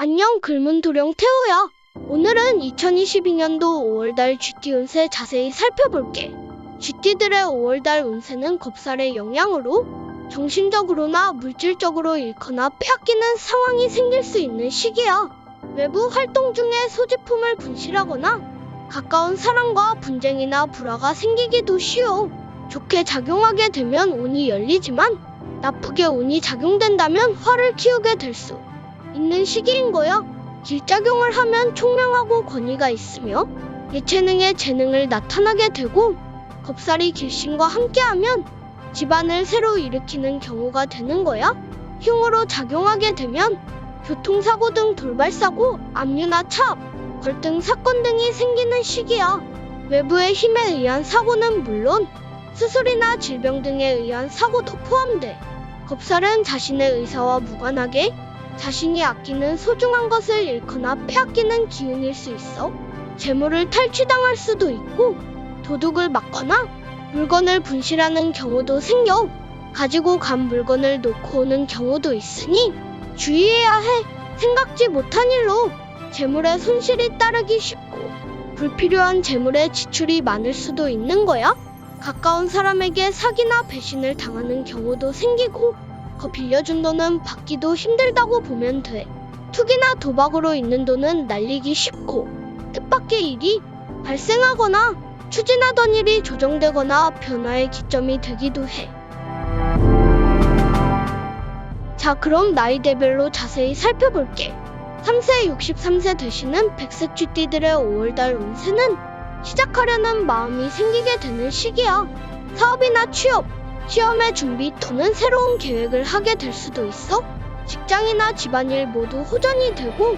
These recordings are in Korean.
안녕, 글문도령 태호야. 오늘은 2022년도 5월달 쥐띠 운세 자세히 살펴볼게. 쥐띠들의 5월달 운세는 겁살의 영향으로 정신적으로나 물질적으로 잃거나 빼앗기는 상황이 생길 수 있는 시기야. 외부 활동 중에 소지품을 분실하거나 가까운 사람과 분쟁이나 불화가 생기기도 쉬워. 좋게 작용하게 되면 운이 열리지만 나쁘게 운이 작용된다면 화를 키우게 될 수 있는 시기인 거야. 길작용을 하면 총명하고 권위가 있으며 예체능의 재능을 나타나게 되고, 겁살이 길신과 함께하면 집안을 새로 일으키는 경우가 되는 거야. 흉으로 작용하게 되면 교통사고 등 돌발사고, 압류나 차업, 걸등 사건 등이 생기는 시기야. 외부의 힘에 의한 사고는 물론 수술이나 질병 등에 의한 사고도 포함돼. 겁살은 자신의 의사와 무관하게 자신이 아끼는 소중한 것을 잃거나 빼앗기는 기운일 수 있어 재물을 탈취당할 수도 있고, 도둑을 맞거나 물건을 분실하는 경우도 생겨 가지고 간 물건을 놓고 오는 경우도 있으니 주의해야 해. 생각지 못한 일로 재물의 손실이 따르기 쉽고 불필요한 재물의 지출이 많을 수도 있는 거야. 가까운 사람에게 사기나 배신을 당하는 경우도 생기고, 빌려준 돈은 받기도 힘들다고 보면 돼. 투기나 도박으로 있는 돈은 날리기 쉽고 뜻밖의 일이 발생하거나 추진하던 일이 조정되거나 변화의 기점이 되기도 해. 자, 그럼 나이대별로 자세히 살펴볼게. 3세 63세 되시는 백색 쥐띠들의 5월달 운세는 시작하려는 마음이 생기게 되는 시기야. 사업이나 취업, 시험의 준비 또는 새로운 계획을 하게 될 수도 있어. 직장이나 집안일 모두 호전이 되고,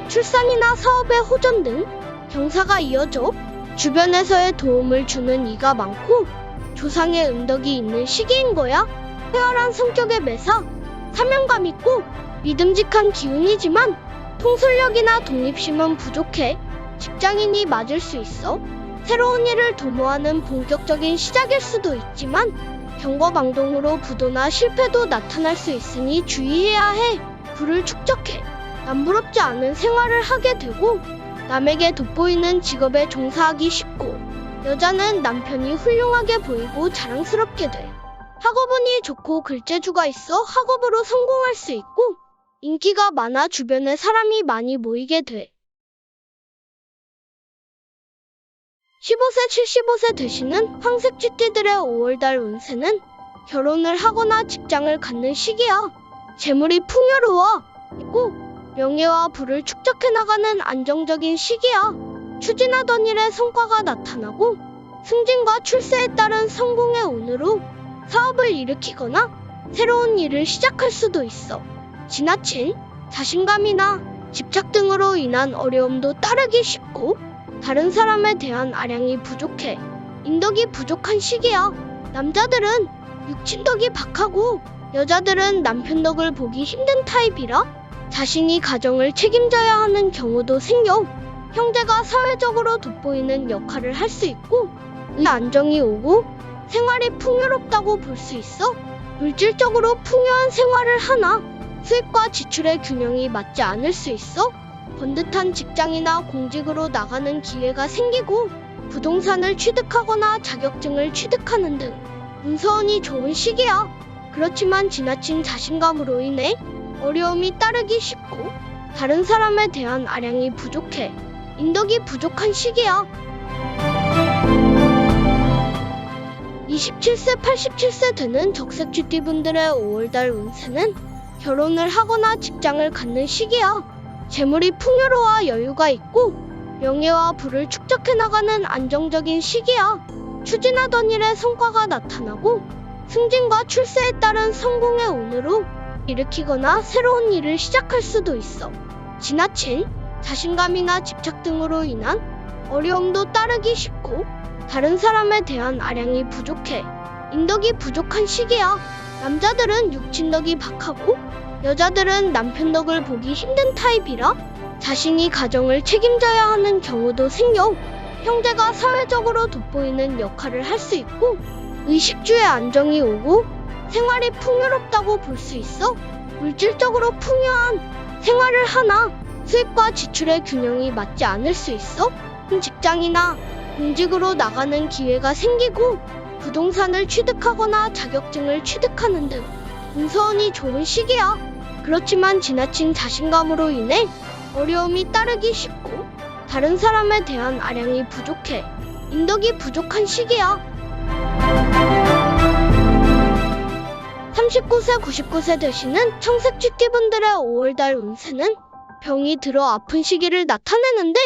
출산이나 사업의 호전 등 경사가 이어져 주변에서의 도움을 주는 이가 많고 조상의 은덕이 있는 시기인 거야. 태어난 성격의 매사, 사명감 있고 믿음직한 기운이지만 통솔력이나 독립심은 부족해 직장인이 맞을 수 있어. 새로운 일을 도모하는 본격적인 시작일 수도 있지만 경거망동으로 부도나 실패도 나타날 수 있으니 주의해야 해. 부를 축적해 남부럽지 않은 생활을 하게 되고, 남에게 돋보이는 직업에 종사하기 쉽고, 여자는 남편이 훌륭하게 보이고 자랑스럽게 돼. 학업운이 좋고 글재주가 있어 학업으로 성공할 수 있고, 인기가 많아 주변에 사람이 많이 모이게 돼. 15세 75세 되시는 황색 쥐띠들의 5월달 운세는 결혼을 하거나 직장을 갖는 시기야. 재물이 풍요로워 있고 명예와 부를 축적해 나가는 안정적인 시기야. 추진하던 일에 성과가 나타나고 승진과 출세에 따른 성공의 운으로 사업을 일으키거나 새로운 일을 시작할 수도 있어. 지나친 자신감이나 집착 등으로 인한 어려움도 따르기 쉽고, 다른 사람에 대한 아량이 부족해 인덕이 부족한 시기야. 남자들은 육친덕이 박하고 여자들은 남편 덕을 보기 힘든 타입이라 자신이 가정을 책임져야 하는 경우도 생겨 형제가 사회적으로 돋보이는 역할을 할 수 있고, 이 안정이 오고 생활이 풍요롭다고 볼 수 있어. 물질적으로 풍요한 생활을 하나 수입과 지출의 균형이 맞지 않을 수 있어. 번듯한 직장이나 공직으로 나가는 기회가 생기고, 부동산을 취득하거나 자격증을 취득하는 등 문서운이 좋은 시기야. 그렇지만 지나친 자신감으로 인해 어려움이 따르기 쉽고, 다른 사람에 대한 아량이 부족해 인덕이 부족한 시기야. 27세 87세 되는 적색 쥐띠분들의 5월달 운세는 결혼을 하거나 직장을 갖는 시기야. 재물이 풍요로워 여유가 있고 명예와 부를 축적해 나가는 안정적인 시기야. 추진하던 일에 성과가 나타나고 승진과 출세에 따른 성공의 운으로 일으키거나 새로운 일을 시작할 수도 있어. 지나친 자신감이나 집착 등으로 인한 어려움도 따르기 쉽고, 다른 사람에 대한 아량이 부족해 인덕이 부족한 시기야. 남자들은 육친덕이 박하고 여자들은 남편 덕을 보기 힘든 타입이라 자신이 가정을 책임져야 하는 경우도 생겨 형제가 사회적으로 돋보이는 역할을 할 수 있고, 의식주의 안정이 오고 생활이 풍요롭다고 볼 수 있어. 물질적으로 풍요한 생활을 하나 수입과 지출의 균형이 맞지 않을 수 있어 직장이나 공직으로 나가는 기회가 생기고 부동산을 취득하거나 자격증을 취득하는 등 운서운이 좋은 시기야. 그렇지만 지나친 자신감으로 인해 어려움이 따르기 쉽고 다른 사람에 대한 아량이 부족해 인덕이 부족한 시기야. 39세, 99세 되시는 청색 쥐띠분들의 5월달 운세는 병이 들어 아픈 시기를 나타내는데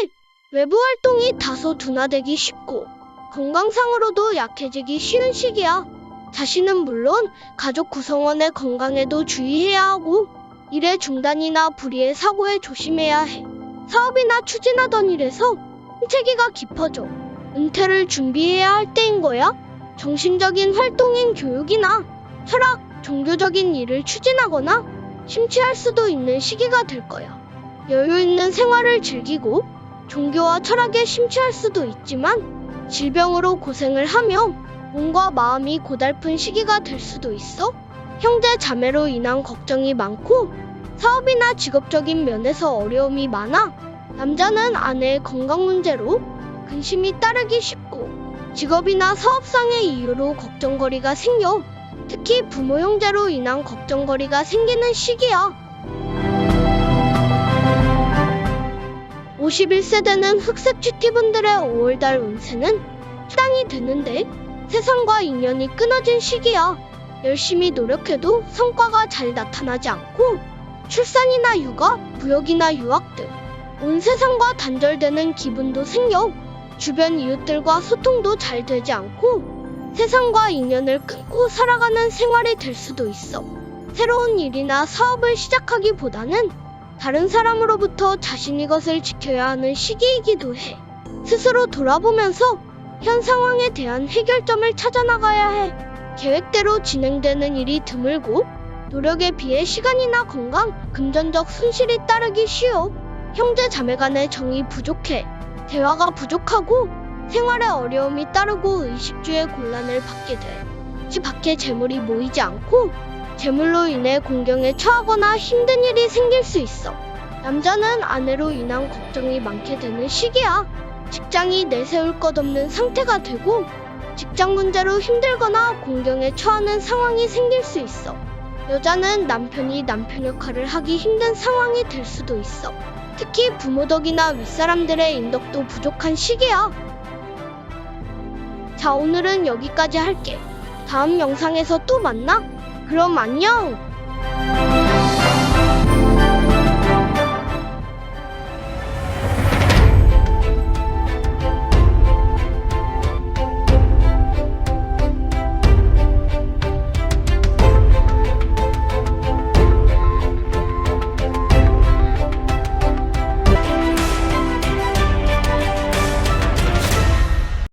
외부 활동이 다소 둔화되기 쉽고 건강상으로도 약해지기 쉬운 시기야. 자신은 물론 가족 구성원의 건강에도 주의해야 하고 일의 중단이나 불의의 사고에 조심해야 해. 사업이나 추진하던 일에서 은퇴기가 깊어져 은퇴를 준비해야 할 때인 거야. 정신적인 활동인 교육이나 철학, 종교적인 일을 추진하거나 심취할 수도 있는 시기가 될 거야. 여유 있는 생활을 즐기고 종교와 철학에 심취할 수도 있지만 질병으로 고생을 하며 몸과 마음이 고달픈 시기가 될 수도 있어. 형제 자매로 인한 걱정이 많고 사업이나 직업적인 면에서 어려움이 많아. 남자는 아내의 건강 문제로 근심이 따르기 쉽고 직업이나 사업상의 이유로 걱정거리가 생겨 특히 부모 형제로 인한 걱정거리가 생기는 시기야. 51세대는 흑색 쥐띠분들의 5월달 운세는 해당이 되는데 세상과 인연이 끊어진 시기야. 열심히 노력해도 성과가 잘 나타나지 않고 출산이나 육아, 부역이나 유학 등 온 세상과 단절되는 기분도 생겨 주변 이웃들과 소통도 잘 되지 않고 세상과 인연을 끊고 살아가는 생활이 될 수도 있어. 새로운 일이나 사업을 시작하기보다는 다른 사람으로부터 자신이 것을 지켜야 하는 시기이기도 해. 스스로 돌아보면서 현 상황에 대한 해결점을 찾아나가야 해. 계획대로 진행되는 일이 드물고 노력에 비해 시간이나 건강, 금전적 손실이 따르기 쉬워. 형제 자매 간의 정이 부족해 대화가 부족하고 생활에 어려움이 따르고 의식주의 곤란을 받게 돼. 집 밖에 재물이 모이지 않고 재물로 인해 공경에 처하거나 힘든 일이 생길 수 있어. 남자는 아내로 인한 걱정이 많게 되는 시기야. 직장이 내세울 것 없는 상태가 되고 직장 문제로 힘들거나 공경에 처하는 상황이 생길 수 있어. 여자는 남편이 남편 역할을 하기 힘든 상황이 될 수도 있어. 특히 부모 덕이나 윗사람들의 인덕도 부족한 시기야. 자, 오늘은 여기까지 할게. 다음 영상에서 또 만나? 그럼 안녕!